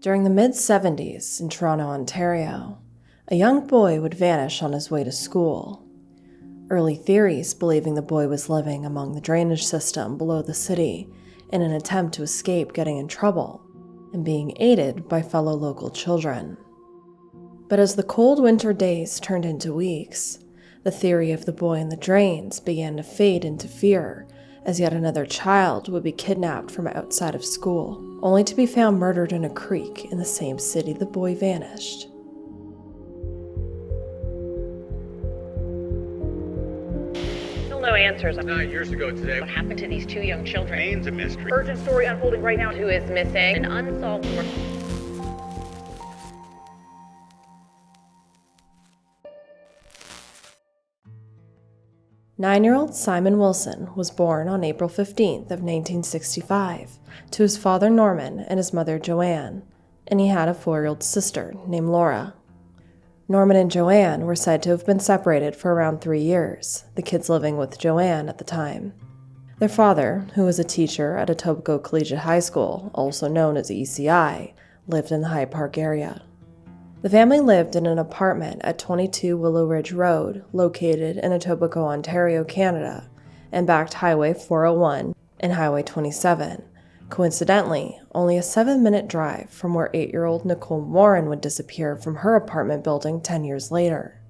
During the mid-70s in Toronto, Ontario, a young boy would vanish on his way to school. Early theories believing the boy was living among the drainage system below the city in an attempt to escape getting in trouble and being aided by fellow local children. But as the cold winter days turned into weeks, the theory of the boy in the drains began to fade into fear as yet another child would be kidnapped from outside of school, only to be found murdered in a creek in the same city the boy vanished. Still no answers. 9 years ago today. What happened to these two young children? Remains a mystery. Urgent story unfolding right now. Who is missing? An unsolved murder. Nine-year-old Simon Wilson was born on April 15th of 1965 to his father Norman and his mother Joanne, and he had a 4-year-old sister named Laura. Norman and Joanne were said to have been separated for around 3 years, the kids living with Joanne at the time. Their father, who was a teacher at Etobicoke Collegiate High School, also known as ECI, lived in the Hyde Park area. The family lived in an apartment at 22 Willow Ridge Road, located in Etobicoke, Ontario, Canada, and backed Highway 401 and Highway 27, coincidentally only a 7-minute drive from where 8-year-old Nicole Warren would disappear from her apartment building 10 years later.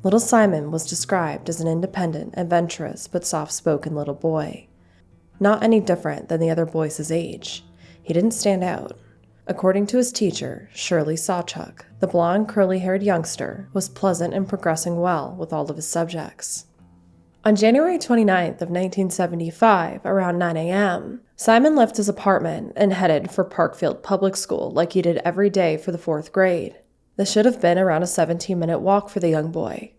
Little Simon was described as an independent, adventurous, but soft-spoken little boy. Not any different than the other boys his age. He didn't stand out. According to his teacher, Shirley Sawchuk, the blonde, curly-haired youngster was pleasant and progressing well with all of his subjects. On January 29th of 1975, around 9 a.m., Simon left his apartment and headed for Parkfield Public School like he did every day for the 4th grade. This should have been around a 17-minute walk for the young boy.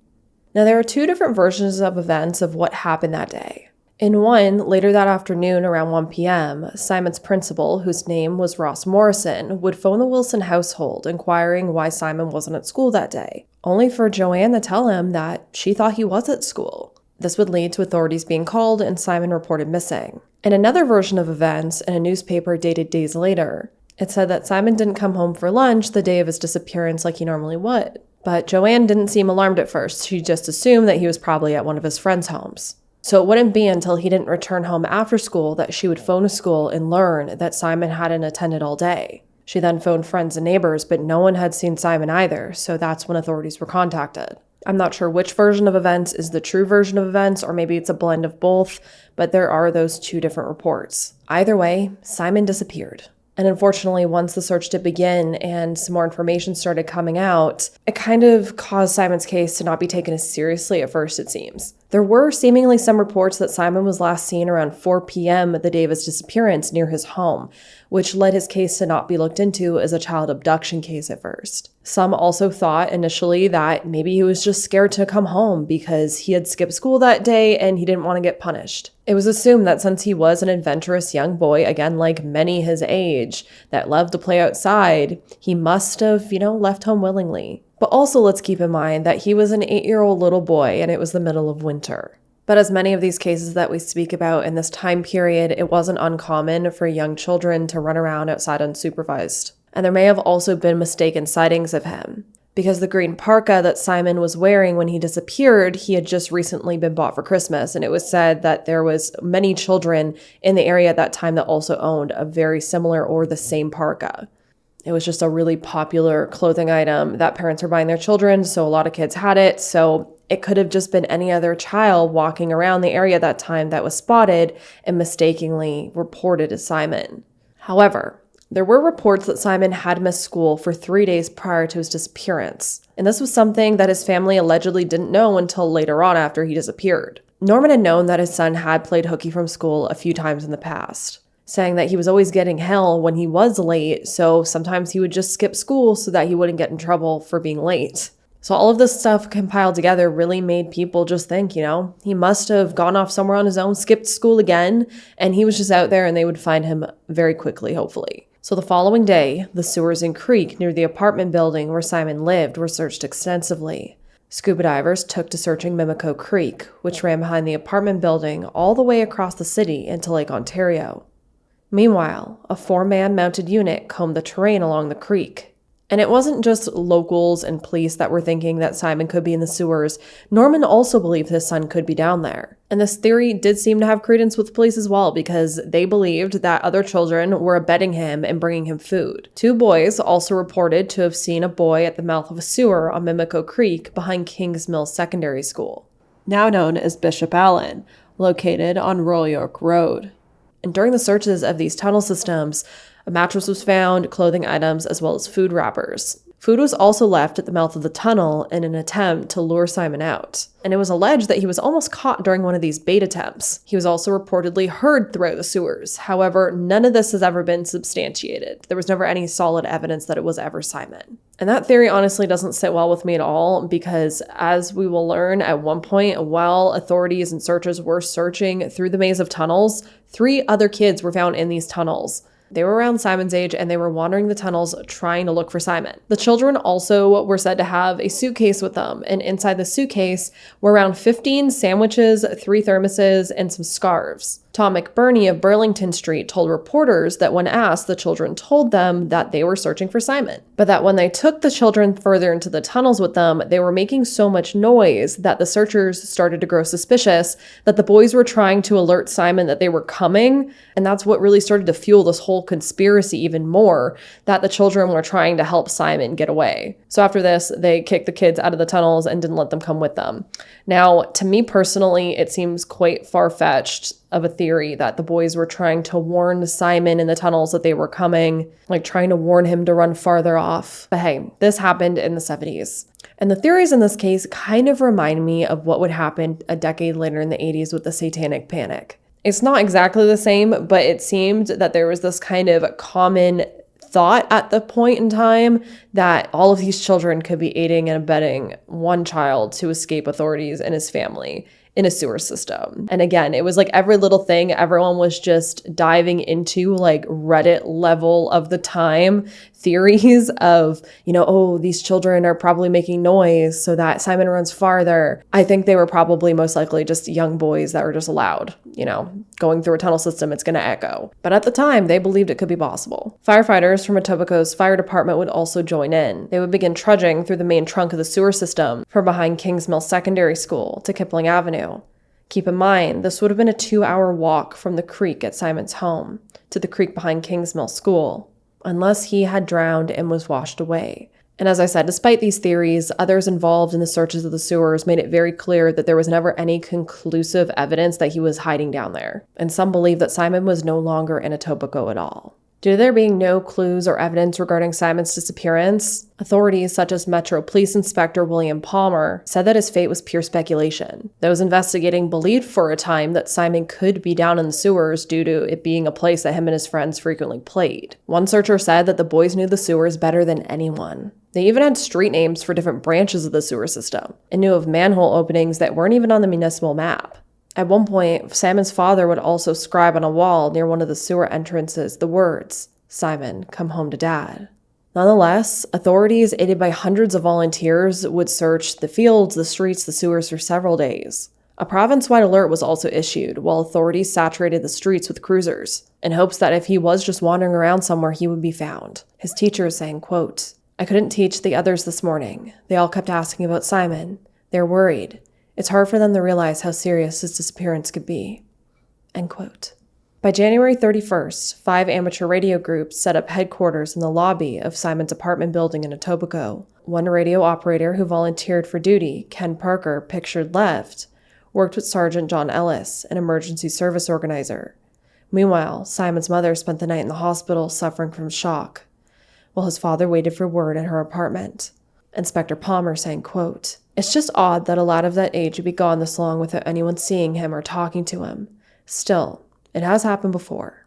Now, there are 2 different versions of events of what happened that day. In one, later that afternoon around 1 p.m., Simon's principal, whose name was Ross Morrison, would phone the Wilson household inquiring why Simon wasn't at school that day, only for Joanne to tell him that she thought he was at school. This would lead to authorities being called and Simon reported missing. In another version of events, in a newspaper dated days later, it said that Simon didn't come home for lunch the day of his disappearance like he normally would. But Joanne didn't seem alarmed at first. She just assumed that he was probably at one of his friends' homes. So it wouldn't be until he didn't return home after school that she would phone a school and learn that Simon hadn't attended all day. She then phoned friends and neighbors, but no one had seen Simon either, so that's when authorities were contacted. I'm not sure which version of events is the true version of events, or maybe it's a blend of both, but there are those 2 different reports. Either way, Simon disappeared. And unfortunately, once the search did begin and some more information started coming out, it kind of caused Simon's case to not be taken as seriously at first, it seems. There were seemingly some reports that Simon was last seen around 4 p.m. the day of his disappearance near his home, which led his case to not be looked into as a child abduction case at first. Some also thought initially that maybe he was just scared to come home because he had skipped school that day and he didn't want to get punished. It was assumed that since he was an adventurous young boy, again like many his age, that loved to play outside, he must have, left home willingly. But also let's keep in mind that he was an 8-year-old little boy and it was the middle of winter. But as many of these cases that we speak about in this time period, it wasn't uncommon for young children to run around outside unsupervised. And there may have also been mistaken sightings of him, because the green parka that Simon was wearing when he disappeared, he had just recently been bought for Christmas, and it was said that there was many children in the area at that time that also owned a very similar or the same parka. It was just a really popular clothing item that parents were buying their children, so a lot of kids had it, so it could have just been any other child walking around the area at that time that was spotted and mistakenly reported as Simon. However, there were reports that Simon had missed school for 3 days prior to his disappearance, and this was something that his family allegedly didn't know until later on after he disappeared. Norman had known that his son had played hooky from school a few times in the past, saying that he was always getting hell when he was late, so sometimes he would just skip school so that he wouldn't get in trouble for being late. So all of this stuff compiled together really made people just think, he must have gone off somewhere on his own, skipped school again, and he was just out there and they would find him very quickly, hopefully. So the following day, the sewers and creek near the apartment building where Simon lived were searched extensively. Scuba divers took to searching Mimico Creek, which ran behind the apartment building all the way across the city into Lake Ontario. Meanwhile, a 4-man mounted unit combed the terrain along the creek. And it wasn't just locals and police that were thinking that Simon could be in the sewers. Norman also believed his son could be down there. And this theory did seem to have credence with police as well, because they believed that other children were abetting him and bringing him food. 2 boys also reported to have seen a boy at the mouth of a sewer on Mimico Creek behind Kings Mill Secondary School, now known as Bishop Allen, located on Royal York Road. And during the searches of these tunnel systems, a mattress was found, clothing items, as well as food wrappers. Food was also left at the mouth of the tunnel in an attempt to lure Simon out. And it was alleged that he was almost caught during one of these bait attempts. He was also reportedly heard throughout the sewers. However, none of this has ever been substantiated. There was never any solid evidence that it was ever Simon. And that theory honestly doesn't sit well with me at all, because as we will learn, at one point, while authorities and searchers were searching through the maze of tunnels, 3 other kids were found in these tunnels. They were around Simon's age, and they were wandering the tunnels trying to look for Simon. The children also were said to have a suitcase with them, and inside the suitcase were around 15 sandwiches, 3 thermoses, and some scarves. Tom McBurney of Burlington Street told reporters that when asked, the children told them that they were searching for Simon, but that when they took the children further into the tunnels with them, they were making so much noise that the searchers started to grow suspicious that the boys were trying to alert Simon that they were coming, and that's what really started to fuel this whole conspiracy even more, that the children were trying to help Simon get away. So after this, they kicked the kids out of the tunnels and didn't let them come with them. Now, to me personally, it seems quite far-fetched of a theory that the boys were trying to warn Simon in the tunnels that they were coming, like trying to warn him to run farther off. But hey, this happened in the 70s. And the theories in this case kind of remind me of what would happen a decade later in the 80s with the Satanic Panic. It's not exactly the same, but it seemed that there was this kind of common thought at the point in time that all of these children could be aiding and abetting one child to escape authorities and his family in a sewer system. And again, it was like every little thing, everyone was just diving into like Reddit level of the time theories of, oh, these children are probably making noise so that Simon runs farther. I think they were probably most likely just young boys that were just loud, going through a tunnel system, it's going to echo. But at the time, they believed it could be possible. Firefighters from Etobicoke's fire department would also join in. They would begin trudging through the main trunk of the sewer system from behind Kings Mill Secondary School to Kipling Avenue. Keep in mind, this would have been a 2-hour walk from the creek at Simon's home to the creek behind Kings Mill School, unless he had drowned and was washed away. And as I said, despite these theories, others involved in the searches of the sewers made it very clear that there was never any conclusive evidence that he was hiding down there. And some believe that Simon was no longer in Etobicoke at all. Due to there being no clues or evidence regarding Simon's disappearance, authorities such as Metro Police Inspector William Palmer said that his fate was pure speculation. Those investigating believed for a time that Simon could be down in the sewers due to it being a place that him and his friends frequently played. One searcher said that the boys knew the sewers better than anyone. They even had street names for different branches of the sewer system and knew of manhole openings that weren't even on the municipal map. At one point, Simon's father would also scribe on a wall near one of the sewer entrances the words, "Simon, come home to Dad." Nonetheless, authorities, aided by hundreds of volunteers, would search the fields, the streets, the sewers for several days. A province-wide alert was also issued, while authorities saturated the streets with cruisers, in hopes that if he was just wandering around somewhere, he would be found. His teacher saying, quote, "I couldn't teach the others this morning. They all kept asking about Simon. They're worried. It's hard for them to realize how serious his disappearance could be." End quote. By January 31st, 5 amateur radio groups set up headquarters in the lobby of Simon's apartment building in Etobicoke. One radio operator who volunteered for duty, Ken Parker, pictured left, worked with Sergeant John Ellis, an emergency service organizer. Meanwhile, Simon's mother spent the night in the hospital suffering from shock, while his father waited for word at her apartment. Inspector Palmer saying, quote, "It's just odd that a lad of that age would be gone this long without anyone seeing him or talking to him. Still, it has happened before."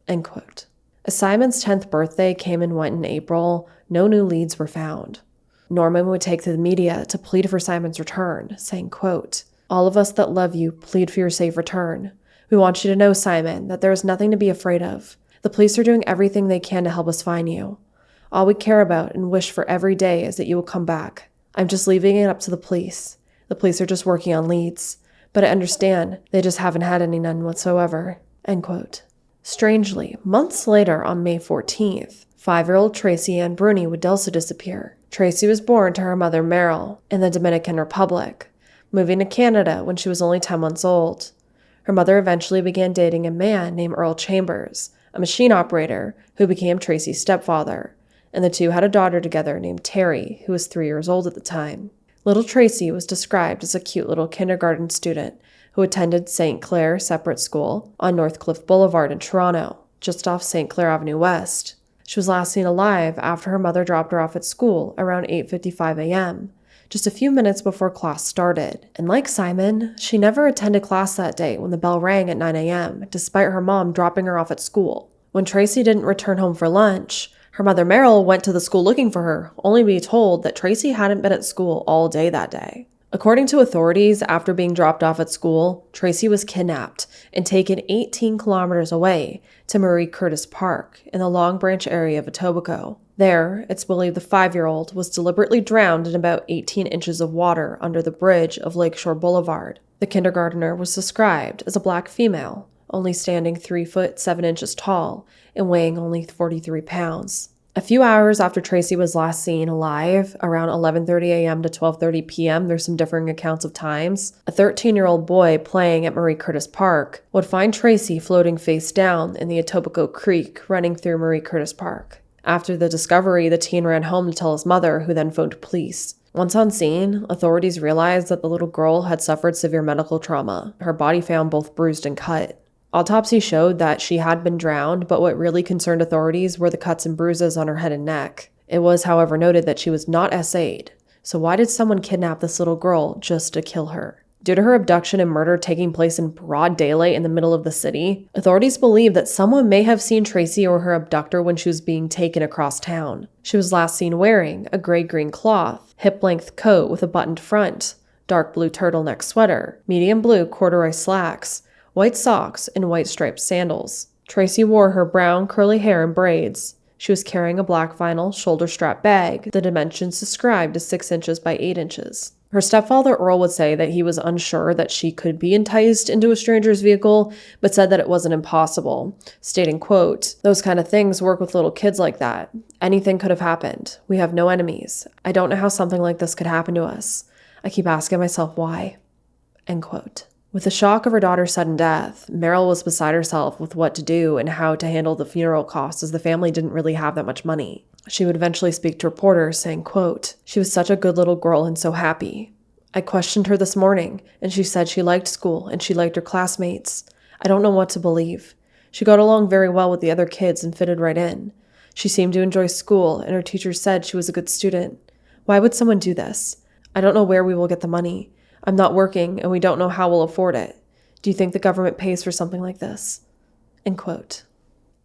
End quote. As Simon's 10th birthday came and went in April, no new leads were found. Norman would take to the media to plead for Simon's return, saying, quote, "All of us that love you plead for your safe return. We want you to know, Simon, that there is nothing to be afraid of. The police are doing everything they can to help us find you. All we care about and wish for every day is that you will come back. I'm just leaving it up to the police. The police are just working on leads. But I understand they just haven't had any none whatsoever." End quote. Strangely, months later on May 14th, 5-year-old Tracy Ann Bruni would also disappear. Tracy was born to her mother Meryl in the Dominican Republic, moving to Canada when she was only 10 months old. Her mother eventually began dating a man named Earl Chambers, a machine operator who became Tracy's stepfather, and the two had a daughter together named Terry, who was 3 years old at the time. Little Tracy was described as a cute little kindergarten student who attended St. Clair Separate School on Northcliffe Boulevard in Toronto, just off St. Clair Avenue West. She was last seen alive after her mother dropped her off at school around 8:55 a.m., just a few minutes before class started. And like Simon, she never attended class that day when the bell rang at 9 a.m., despite her mom dropping her off at school. When Tracy didn't return home for lunch, her mother Meryl went to the school looking for her, only to be told that Tracy hadn't been at school all day that day. According to authorities, after being dropped off at school, Tracy was kidnapped and taken 18 kilometers away to Marie Curtis Park in the Long Branch area of Etobicoke. There, it's believed the 5-year-old was deliberately drowned in about 18 inches of water under the bridge of Lakeshore Boulevard. The kindergartner was described as a black female, only standing 3 foot 7 inches tall and weighing only 43 pounds. A few hours after Tracy was last seen alive, around 11:30 a.m. to 12:30 p.m., there's some differing accounts of times, a 13-year-old boy playing at Marie Curtis Park would find Tracy floating face down in the Etobicoke Creek running through Marie Curtis Park. After the discovery, the teen ran home to tell his mother, who then phoned police. Once on scene, authorities realized that the little girl had suffered severe medical trauma, her body found both bruised and cut. Autopsy showed that she had been drowned, but what really concerned authorities were the cuts and bruises on her head and neck. It was, however, noted that she was not SA'd. So why did someone kidnap this little girl just to kill her? Due to her abduction and murder taking place in broad daylight in the middle of the city, authorities believe that someone may have seen Tracy or her abductor when she was being taken across town. She was last seen wearing a gray-green cloth, hip-length coat with a buttoned front, dark blue turtleneck sweater, medium blue corduroy slacks, white socks, and white striped sandals. Tracy wore her brown curly hair in braids. She was carrying a black vinyl shoulder strap bag, the dimensions described as 6 inches by 8 inches. Her stepfather Earl would say that he was unsure that she could be enticed into a stranger's vehicle, but said that it wasn't impossible, stating, quote, "Those kind of things work with little kids like that. Anything could have happened. We have no enemies. I don't know how something like this could happen to us. I keep asking myself why." End quote. With the shock of her daughter's sudden death, Meryl was beside herself with what to do and how to handle the funeral costs, as the family didn't really have that much money. She would eventually speak to reporters saying, quote, "She was such a good little girl and so happy. I questioned her this morning, and she said she liked school and she liked her classmates. I don't know what to believe. She got along very well with the other kids and fitted right in. She seemed to enjoy school, and her teachers said she was a good student. Why would someone do this? I don't know where we will get the money. I'm not working, and we don't know how we'll afford it. Do you think the government pays for something like this?" End quote.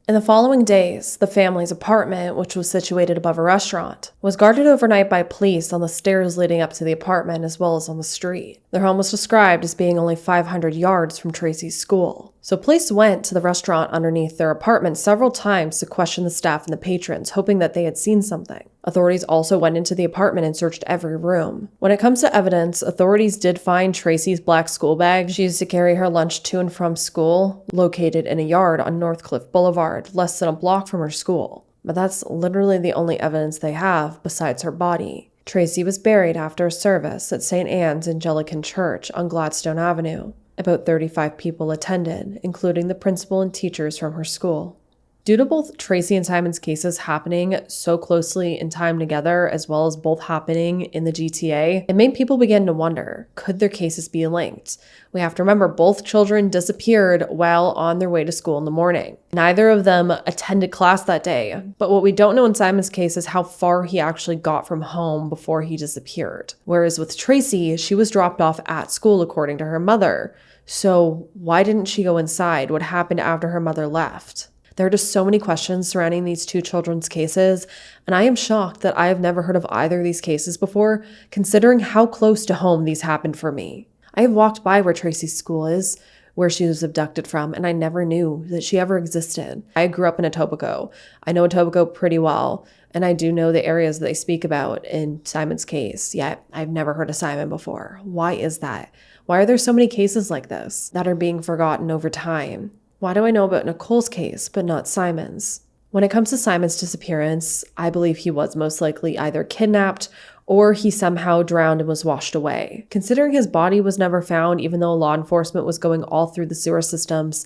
In the following days, the family's apartment, which was situated above a restaurant, was guarded overnight by police on the stairs leading up to the apartment as well as on the street. Their home was described as being only 500 yards from Tracy's school. So police went to the restaurant underneath their apartment several times to question the staff and the patrons, hoping that they had seen something. Authorities also went into the apartment and searched every room. When it comes to evidence, authorities did find Tracy's black school bag she used to carry her lunch to and from school, located in a yard on Northcliffe Boulevard, less than a block from her school. But that's literally the only evidence they have besides her body. Tracy was buried after a service at St. Anne's Anglican Church on Gladstone Avenue. About 35 people attended, including the principal and teachers from her school. Due to both Tracy and Simon's cases happening so closely in time together, as well as both happening in the GTA, it made people begin to wonder, could their cases be linked? We have to remember both children disappeared while on their way to school in the morning. Neither of them attended class that day, but what we don't know in Simon's case is how far he actually got from home before he disappeared. Whereas with Tracy, she was dropped off at school according to her mother. So why didn't she go inside? What happened after her mother left? There are just so many questions surrounding these two children's cases, and I am shocked that I have never heard of either of these cases before, considering how close to home these happened for me. I have walked by where Tracy's school is, where she was abducted from, and I never knew that she ever existed. I grew up in Etobicoke. I know Etobicoke pretty well, and I do know the areas that they speak about in Simon's case, yet I've never heard of Simon before. Why is that? Why are there so many cases like this that are being forgotten over time? Why do I know about Nicole's case, but not Simon's? When it comes to Simon's disappearance, I believe he was most likely either kidnapped or he somehow drowned and was washed away. Considering his body was never found, even though law enforcement was going all through the sewer systems,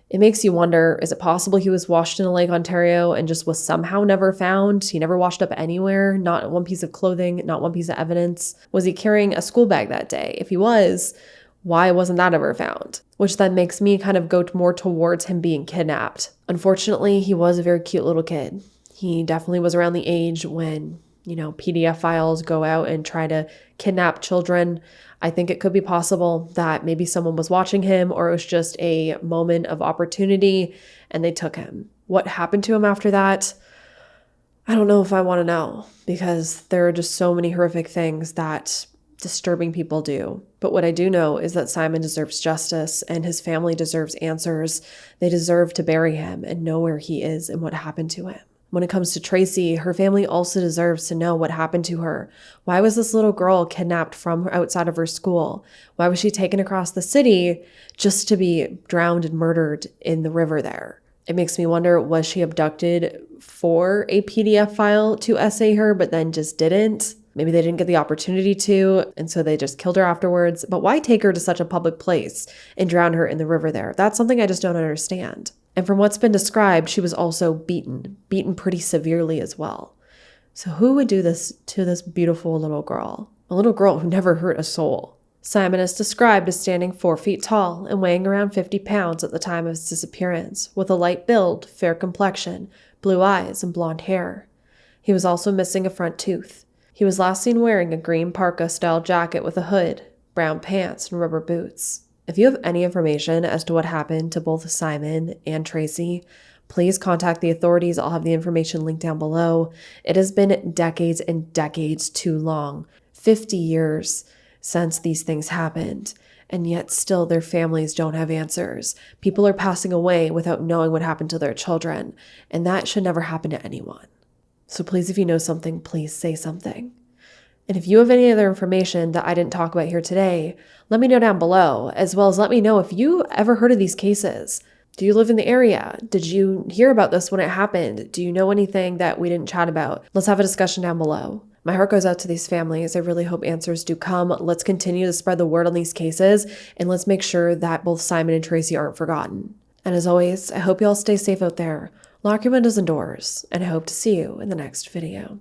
it makes you wonder, is it possible he was washed in Lake Ontario and just was somehow never found? He never washed up anywhere, not one piece of clothing, not one piece of evidence. Was he carrying a school bag that day? If he was, why wasn't that ever found? Which then makes me kind of go more towards him being kidnapped. Unfortunately, he was a very cute little kid. He definitely was around the age when, PDF files go out and try to kidnap children. I think it could be possible that maybe someone was watching him or it was just a moment of opportunity and they took him. What happened to him after that? I don't know if I want to know, because there are just so many horrific things that disturbing people do. But what I do know is that Simon deserves justice and his family deserves answers. They deserve to bury him and know where he is and what happened to him. When it comes to Tracy, her family also deserves to know what happened to her. Why was this little girl kidnapped from outside of her school? Why was she taken across the city just to be drowned and murdered in the river there? It makes me wonder, was she abducted for a PDF file to essay her, but then just didn't? Maybe they didn't get the opportunity to, and so they just killed her afterwards. But why take her to such a public place and drown her in the river there? That's something I just don't understand. And from what's been described, she was also beaten pretty severely as well. So who would do this to this beautiful little girl? A little girl who never hurt a soul. Simon is described as standing 4 feet tall and weighing around 50 pounds at the time of his disappearance, with a light build, fair complexion, blue eyes, and blonde hair. He was also missing a front tooth. He was last seen wearing a green parka-style jacket with a hood, brown pants, and rubber boots. If you have any information as to what happened to both Simon and Tracy, please contact the authorities. I'll have the information linked down below. It has been decades and decades too long, 50 years since these things happened, and yet still their families don't have answers. People are passing away without knowing what happened to their children, and that should never happen to anyone. So please, if you know something, please say something. And if you have any other information that I didn't talk about here today, let me know down below, as well as let me know if you ever heard of these cases. Do you live in the area? Did you hear about this when it happened? Do you know anything that we didn't chat about? Let's have a discussion down below. My heart goes out to these families. I really hope answers do come. Let's continue to spread the word on these cases, and let's make sure that both Simon and Tracy aren't forgotten. And as always, I hope you all stay safe out there. Lock your windows and doors, and I hope to see you in the next video.